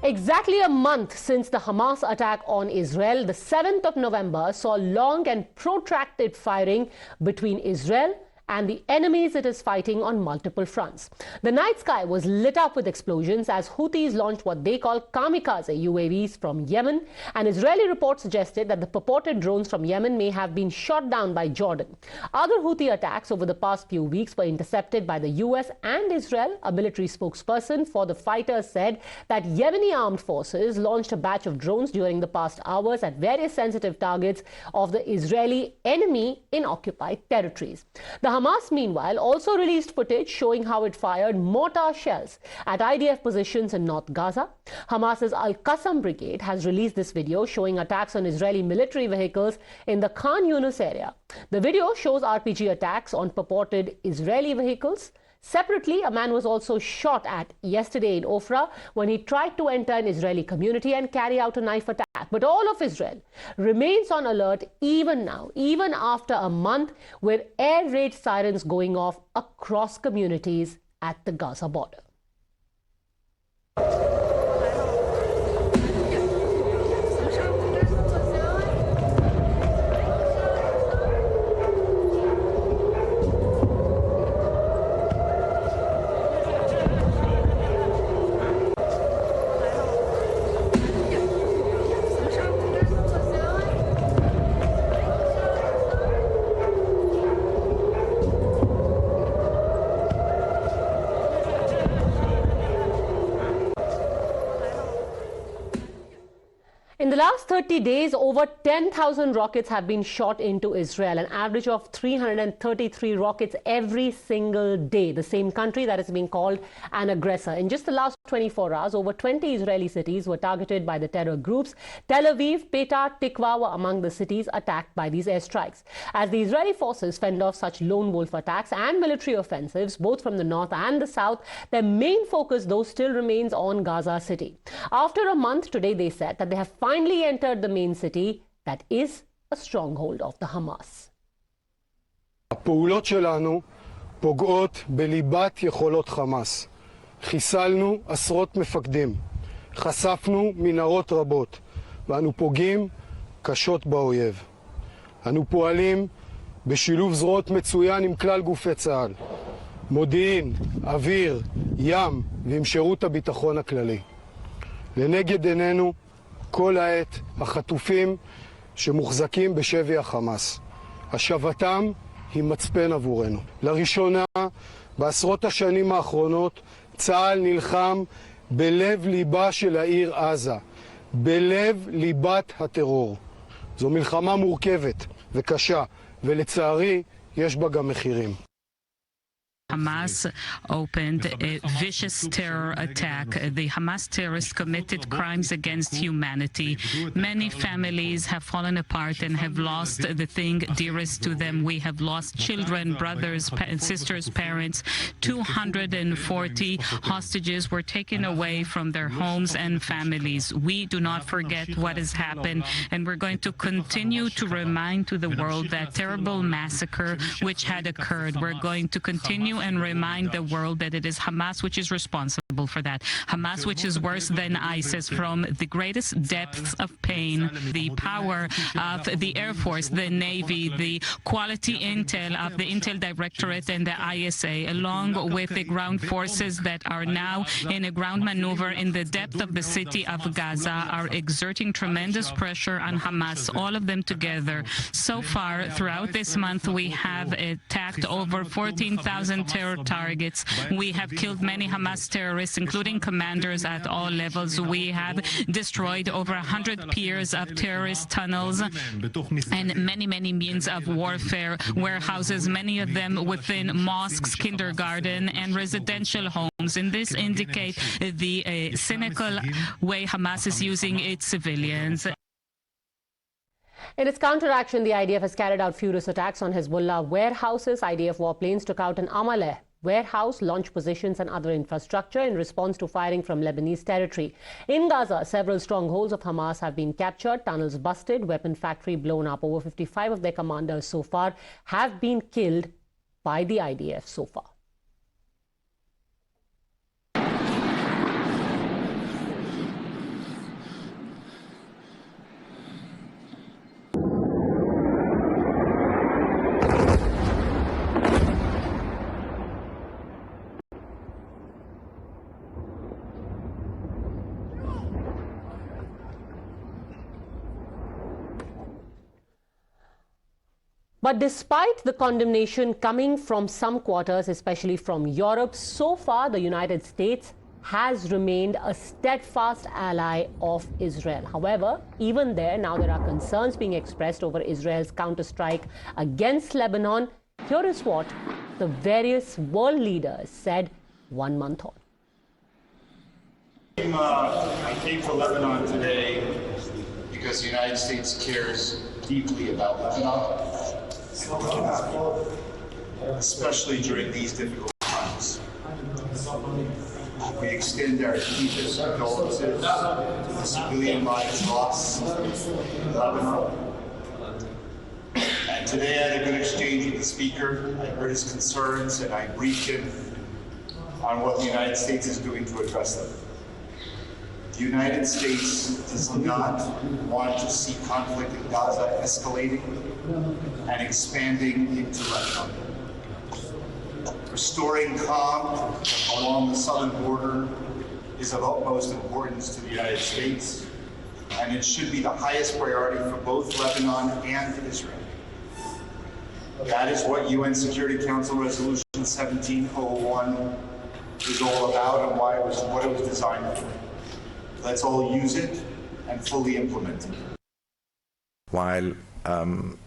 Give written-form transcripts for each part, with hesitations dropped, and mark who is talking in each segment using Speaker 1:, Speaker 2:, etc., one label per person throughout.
Speaker 1: Exactly a month since the Hamas attack on Israel, the 7th of November saw long and protracted firing between Israel and the enemies it is fighting on multiple fronts. The night sky was lit up with explosions as Houthis launched what they call Kamikaze UAVs from Yemen, and Israeli reports suggested that the purported drones from Yemen may have been shot down by Jordan. Other Houthi attacks over the past few weeks were intercepted by the U.S. and Israel. A military spokesperson for the fighters said that Yemeni armed forces launched a batch of drones during the past hours at various sensitive targets of the Israeli enemy in occupied territories. The Hamas, meanwhile, also released footage showing how it fired mortar shells at IDF positions in North Gaza. Hamas's Al-Qassam brigade has released this video showing attacks on Israeli military vehicles in the Khan Yunis area. The video shows RPG attacks on purported Israeli vehicles. Separately, a man was also shot at yesterday in Ofra when he tried to enter an Israeli community and carry out a knife attack. But all of Israel remains on alert even now, even after a month, with air raid sirens going off across communities at the Gaza border. In the last 30 days, over 10,000 rockets have been shot into Israel, an average of 333 rockets every single day. The same country that is being called an aggressor. In just the last 24 hours, over 20 Israeli cities were targeted by the terror groups. Tel Aviv, Petah, Tikva were among the cities attacked by these airstrikes. As the Israeli forces fend off such lone wolf attacks and military offensives, both from the north and the south, their main focus, though, still remains on Gaza City. After a month, today they said that they have finally entered the main city that is a stronghold of the Hamas.
Speaker 2: הפעולות שלנו פוגעות בליבת יכולות חמאס. חיסלנו עשרות מפקדים, חשפנו מנהרות רבות, ואנו פוגעים קשות באויב. אנו פועלים בשילוב זרועות מצוין עם כלל גופי צה"ל, מודיעין, אוויר, ים ועם שירות הביטחון הכללי. לנגד עינינו כל העת החטופים שמוחזקים בשבי החמאס. השבתם היא מצפן עבורנו. לראשונה בעשרות השנים האחרונות צה"ל נלחם בלב ליבה של העיר עזה, בלב ליבת הטרור. זו מלחמה מורכבת וקשה, ולצערי יש בה גם מחירים.
Speaker 3: Hamas opened a vicious terror attack. The Hamas terrorists committed crimes against humanity. Many families have fallen apart and have lost the thing dearest to them. We have lost children, brothers, sisters, parents. 240 hostages were taken away from their homes and families. We do not forget what has happened, and we're going to continue to remind to the world that terrible massacre which had occurred. We're going to continue and remind the world that it is Hamas which is responsible for that. Hamas which is worse than ISIS, from the greatest depths of pain. The power of the Air Force, the Navy, the quality intel of the Intel Directorate and the ISA, along with the ground forces that are now in a ground maneuver in the depth of the city of Gaza, are exerting tremendous pressure on Hamas, all of them together. So far, throughout this month, we have attacked over 14,000 terror targets. We have killed many Hamas terrorists, including commanders at all levels. We have destroyed over 100 piers of terrorist tunnels and many means of warfare, warehouses, many of them within mosques, kindergarten, and residential homes. And this indicates the cynical way Hamas is using its civilians.
Speaker 1: In its counteraction, the IDF has carried out furious attacks on Hezbollah warehouses. IDF warplanes took out an Amaleh warehouse, launch positions and other infrastructure in response to firing from Lebanese territory. In Gaza, several strongholds of Hamas have been captured, tunnels busted, weapon factory blown up. Over 55 of their commanders so far have been killed by the IDF so far. But despite the condemnation coming from some quarters, especially from Europe, so far the United States has remained a steadfast ally of Israel. However, even there, now there are concerns being expressed over Israel's counterstrike against Lebanon. Here is what the various world leaders said 1 month on.
Speaker 4: I came to Lebanon today because the United States cares deeply about Lebanon, especially during these difficult times. We extend our deepest condolences to the civilian lives lost in Lebanon. And today I had a good exchange with the speaker. I heard his concerns and I briefed him on what the United States is doing to address them. The United States does not want to see conflict in Gaza escalating and expanding into Lebanon. Restoring calm along the southern border is of utmost importance to the United States, and it should be the highest priority for both Lebanon and Israel. That is what UN Security Council Resolution 1701 is all about and what it was designed for. Let's all use it and fully implement it.
Speaker 5: While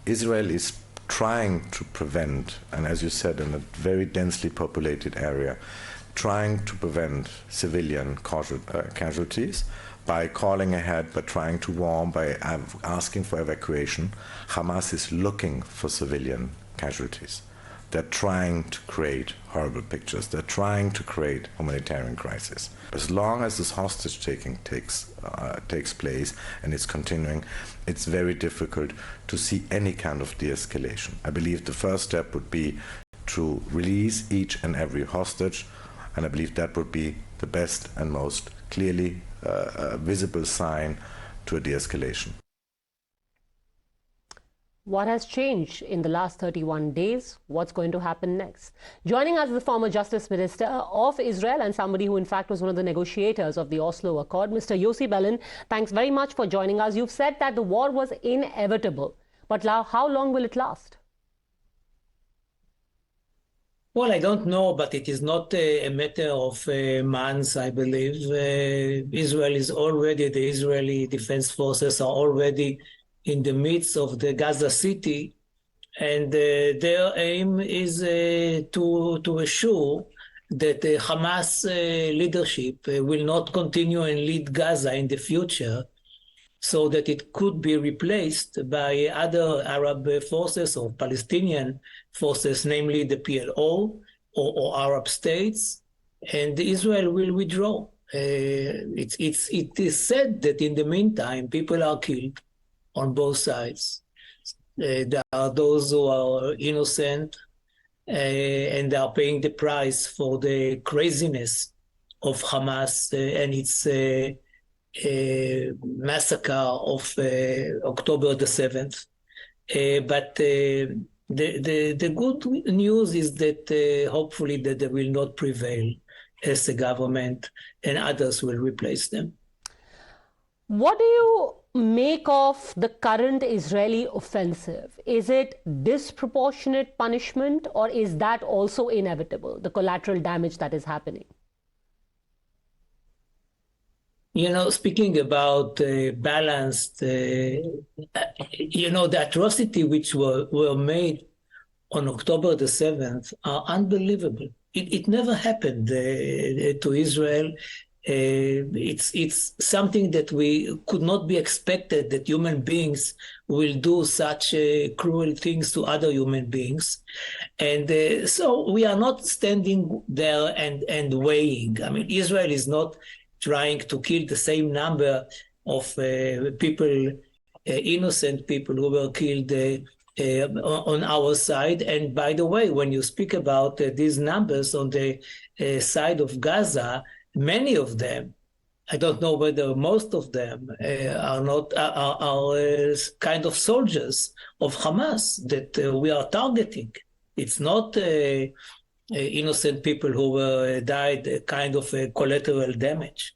Speaker 5: Israel is trying to prevent, and as you said, in a very densely populated area, trying to prevent civilian casualties by calling ahead, by trying to warn, by asking for evacuation, Hamas is looking for civilian casualties. They're trying to create horrible pictures. They're trying to create humanitarian crisis. As long as this hostage taking takes place and it's continuing, it's very difficult to see any kind of de-escalation. I believe the first step would be to release each and every hostage, and I believe that would be the best and most clearly visible sign to a de-escalation.
Speaker 1: What has changed in the last 31 days? What's going to happen next? Joining us is the former Justice Minister of Israel and somebody who in fact was one of the negotiators of the Oslo Accord, Mr. Yossi Beilin. Thanks very much for joining us. You've said that the war was inevitable, but how long will it last?
Speaker 6: Well, I don't know, but it is not a matter of months, I believe. Israel is already, the Israeli Defense Forces are already in the midst of the Gaza City, and their aim is to assure that the Hamas leadership will not continue and lead Gaza in the future, so that it could be replaced by other Arab forces or Palestinian forces, namely the PLO or Arab states, and Israel will withdraw. It is said that in the meantime, people are killed on both sides. There are those who are innocent and they are paying the price for the craziness of Hamas and its massacre of October the 7th. But the good news is that hopefully that they will not prevail as a government and others will replace them.
Speaker 1: What do you make of the current Israeli offensive? Is it disproportionate punishment, or is that also inevitable, the collateral damage that is happening?
Speaker 6: You know, speaking about balanced, the atrocity which were made on October the 7th are unbelievable. It never happened to Israel. It's something that we could not be expected, that human beings will do such cruel things to other human beings. And so we are not standing there and weighing. I mean, Israel is not trying to kill the same number of people, innocent people who were killed on our side. And by the way, when you speak about these numbers on the side of Gaza, many of them, I don't know whether most of them are kind of soldiers of Hamas that we are targeting. It's not innocent people who died, kind of collateral damage.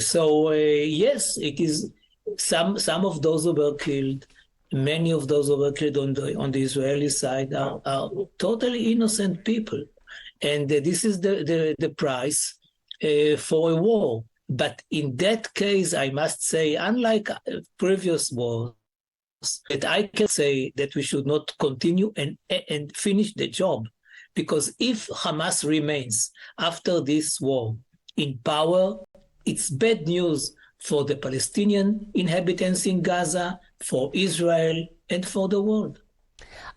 Speaker 6: So yes, it is some of those who were killed many of those who were killed on the Israeli side are totally innocent people. And this is the price for a war. But in that case, I must say, unlike previous wars, that I can say that we should not continue and finish the job. Because if Hamas remains after this war in power, it's bad news for the Palestinian inhabitants in Gaza, for Israel, and for the world.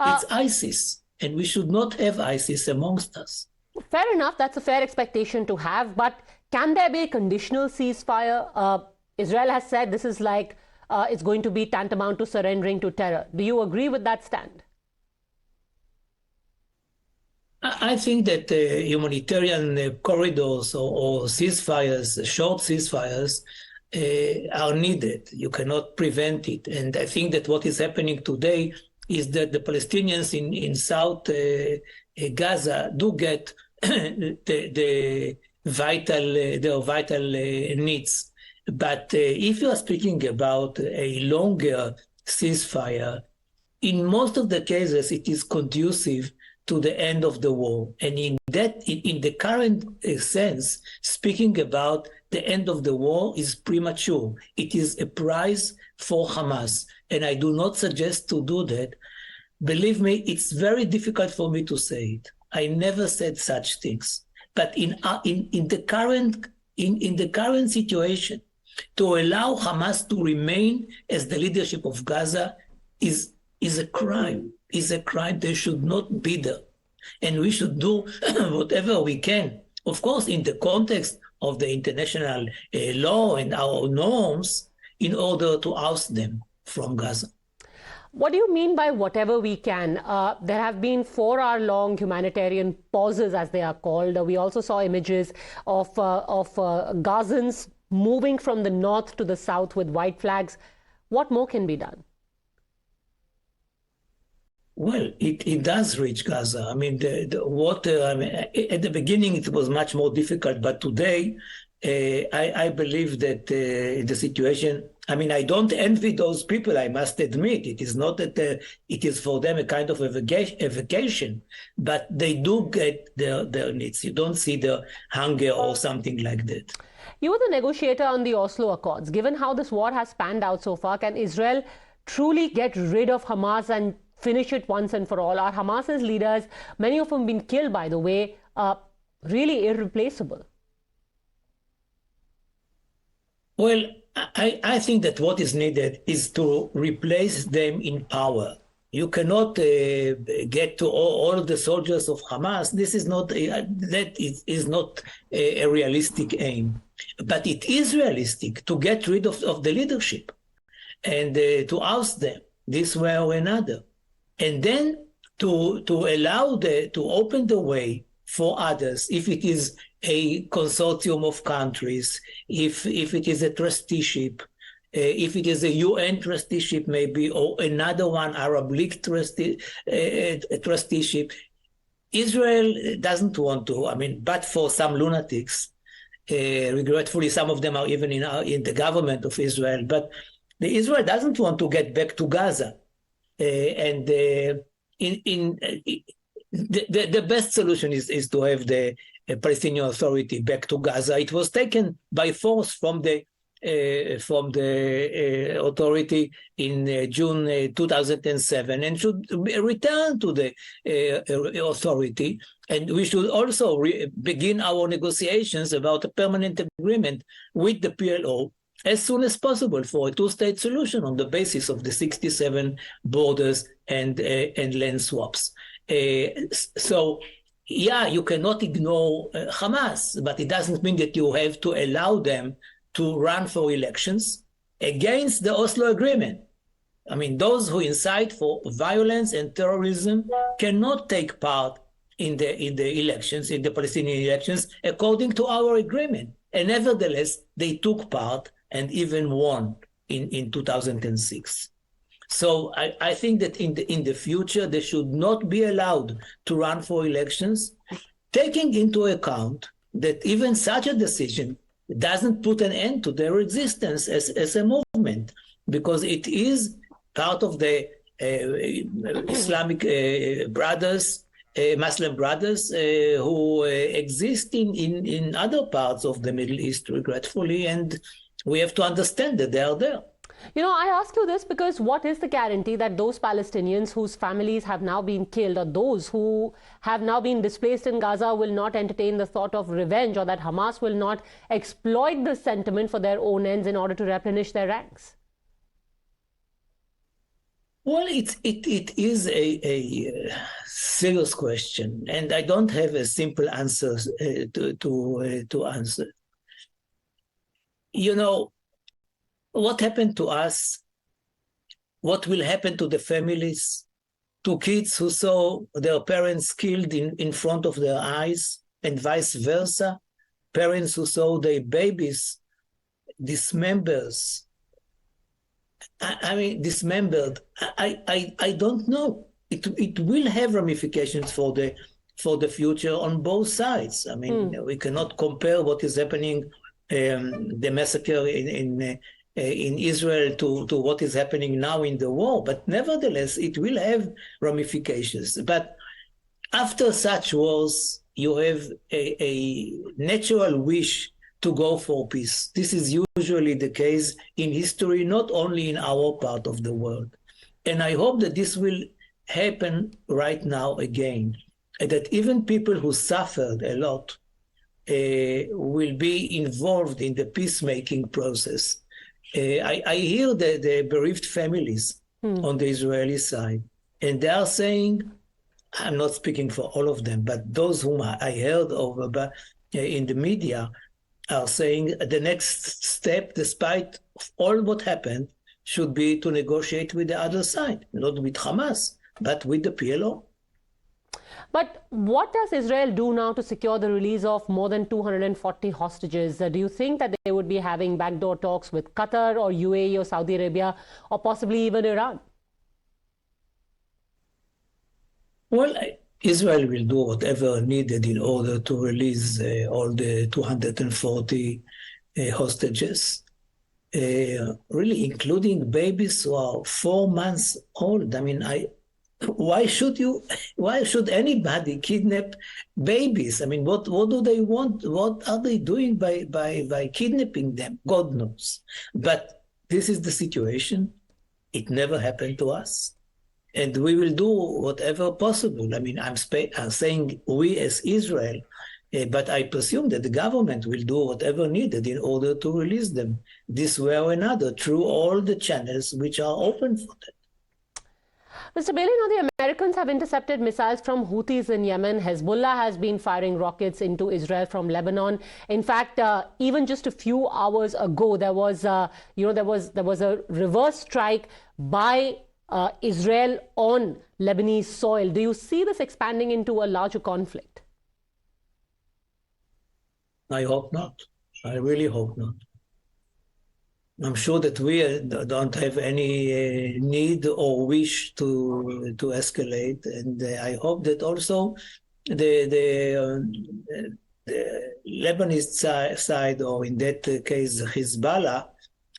Speaker 6: It's ISIS, and we should not have ISIS amongst us.
Speaker 1: Fair enough, that's a fair expectation to have, but can there be a conditional ceasefire? Israel has said this is like, it's going to be tantamount to surrendering to terror. Do you agree with that stand?
Speaker 6: I think that humanitarian corridors or ceasefires, short ceasefires, are needed. You cannot prevent it. And I think that what is happening today is that the Palestinians in South Gaza do get their vital needs. But if you are speaking about a longer ceasefire, in most of the cases, it is conducive to the end of the war. And in the current sense, speaking about the end of the war is premature. It is a prize for Hamas. And I do not suggest to do that. Believe me, it's very difficult for me to say it. I never said such things. But in the current situation, to allow Hamas to remain as the leadership of Gaza is a crime. Is a crime. They should not be there. And we should do whatever we can, of course, in the context of the international law and our norms, in order to oust them from Gaza.
Speaker 1: What do you mean by whatever we can? There have been 4-hour-long humanitarian pauses, as they are called. We also saw images of Gazans moving from the north to the south with white flags. What more can be done?
Speaker 6: Well, it does reach Gaza. I mean, the water, I mean, at the beginning it was much more difficult, but today I believe that the situation, I mean, I don't envy those people, I must admit. It is not that it is for them a kind of a vacation, but they do get their needs. You don't see the hunger or something like that.
Speaker 1: You were the negotiator on the Oslo Accords. Given how this war has panned out so far, can Israel truly get rid of Hamas and finish it once and for all? Are Hamas's leaders, many of whom been killed, by the way, really irreplaceable?
Speaker 6: Well, I think that what is needed is to replace them in power. You cannot get to all the soldiers of Hamas. This is not is not a realistic aim, but it is realistic to get rid of the leadership and to oust them this way or another, and then to allow to open the way for others. If it is a consortium of countries, if it is a trusteeship, if it is a UN trusteeship maybe, or another one, Arab League trusteeship. Israel doesn't want to, I mean, but for some lunatics, regretfully, some of them are even in the government of Israel, but Israel doesn't want to get back to Gaza. The best solution is to have the Palestinian Authority back to Gaza. It was taken by force from the authority in June 2007 and should return to the authority. And we should also begin our negotiations about a permanent agreement with the PLO as soon as possible for a two-state solution on the basis of the 67 borders and land swaps. So, yeah, you cannot ignore Hamas, but it doesn't mean that you have to allow them to run for elections against the Oslo Agreement. I mean, those who incite for violence and terrorism cannot take part in the elections, in the Palestinian elections, according to our agreement. And nevertheless, they took part and even won in 2006. So I think that in the future, they should not be allowed to run for elections, taking into account that even such a decision doesn't put an end to their existence as a movement, because it is part of the Islamic brothers, Muslim brothers who exist in other parts of the Middle East, regretfully, and we have to understand that they are there.
Speaker 1: You know, I ask you this because what is the guarantee that those Palestinians whose families have now been killed, or those who have now been displaced in Gaza, will not entertain the thought of revenge, or that Hamas will not exploit this sentiment for their own ends in order to replenish their ranks?
Speaker 6: Well, it is a serious question, and I don't have a simple answer to answer. You know, what happened to us, what will happen to the families, to kids who saw their parents killed in front of their eyes, and vice versa, parents who saw their babies dismembered. Dismembered. I don't know. It will have ramifications for the future on both sides. I mean, we cannot compare what is happening, the massacre in Israel to what is happening now in the war. But nevertheless, it will have ramifications. But after such wars, you have a natural wish to go for peace. This is usually the case in history, not only in our part of the world. And I hope that this will happen right now again, and that even people who suffered a lot will be involved in the peacemaking process. I hear the bereaved families on the Israeli side, and they are saying, I'm not speaking for all of them, but those whom I heard of in the media are saying the next step, despite all what happened, should be to negotiate with the other side, not with Hamas, but with the PLO.
Speaker 1: But what does Israel do now to secure the release of more than 240 hostages? Do you think that they would be having backdoor talks with Qatar or UAE or Saudi Arabia, or possibly even Iran?
Speaker 6: Well, Israel will do whatever needed in order to release all the 240 hostages, really including babies who are 4 months old. I mean, why should anybody kidnap babies? I mean, what do they want? What are they doing by kidnapping them? God knows. But this is the situation. It never happened to us. And we will do whatever possible. I mean, I'm saying we as Israel, but I presume that the government will do whatever needed in order to release them this way or another through all the channels which are open for that.
Speaker 1: Mr. Beilin, now the Americans have intercepted missiles from Houthis in Yemen. Hezbollah has been firing rockets into Israel from Lebanon. In fact, even just a few hours ago, there was a reverse strike by Israel on Lebanese soil. Do you see this expanding into a larger conflict?
Speaker 6: I hope not. I really hope not. I'm sure that we don't have any need or wish to escalate, and I hope that also the Lebanese side, or in that case Hezbollah,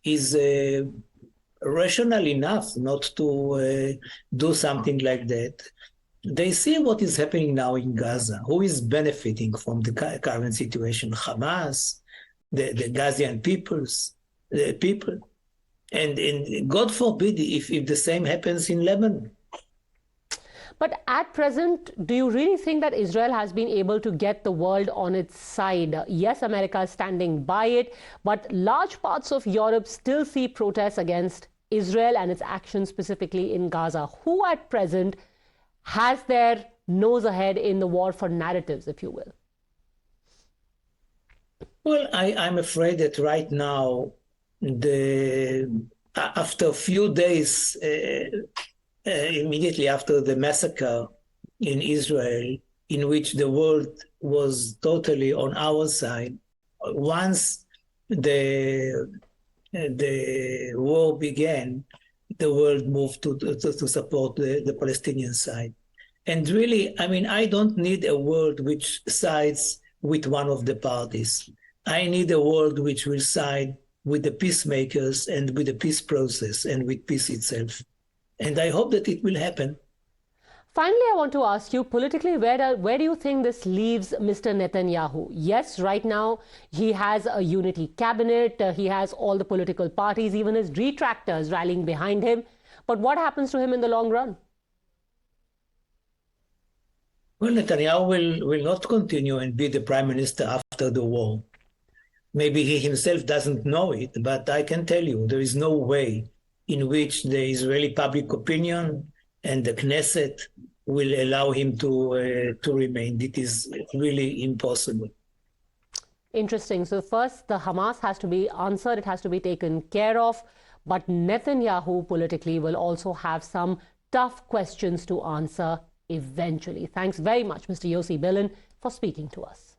Speaker 6: is rational enough not to do something like that. They see what is happening now in Gaza. Who is benefiting from the current situation? Hamas, the Gazian people. And God forbid if the same happens in Lebanon.
Speaker 1: But at present, do you really think that Israel has been able to get the world on its side? Yes, America is standing by it, but large parts of Europe still see protests against Israel and its actions specifically in Gaza. Who at present has their nose ahead in the war for narratives, if you will?
Speaker 6: Well, I'm afraid that right now, after a few days, immediately after the massacre in Israel, in which the world was totally on our side, once the war began, the world moved to support the Palestinian side. And really, I mean, I don't need a world which sides with one of the parties. I need a world which will side with the peacemakers and with the peace process and with peace itself. And I hope that it will happen.
Speaker 1: Finally, I want to ask you, politically, where do you think this leaves Mr. Netanyahu? Yes, right now he has a unity cabinet, he has all the political parties, even his detractors rallying behind him. But what happens to him in the long run?
Speaker 6: Well, Netanyahu will not continue and be the prime minister after the war. Maybe he himself doesn't know it, but I can tell you there is no way in which the Israeli public opinion and the Knesset will allow him to remain. It is really impossible.
Speaker 1: Interesting. So first, the Hamas has to be answered. It has to be taken care of. But Netanyahu politically will also have some tough questions to answer eventually. Thanks very much, Mr. Yossi Beilin, for speaking to us.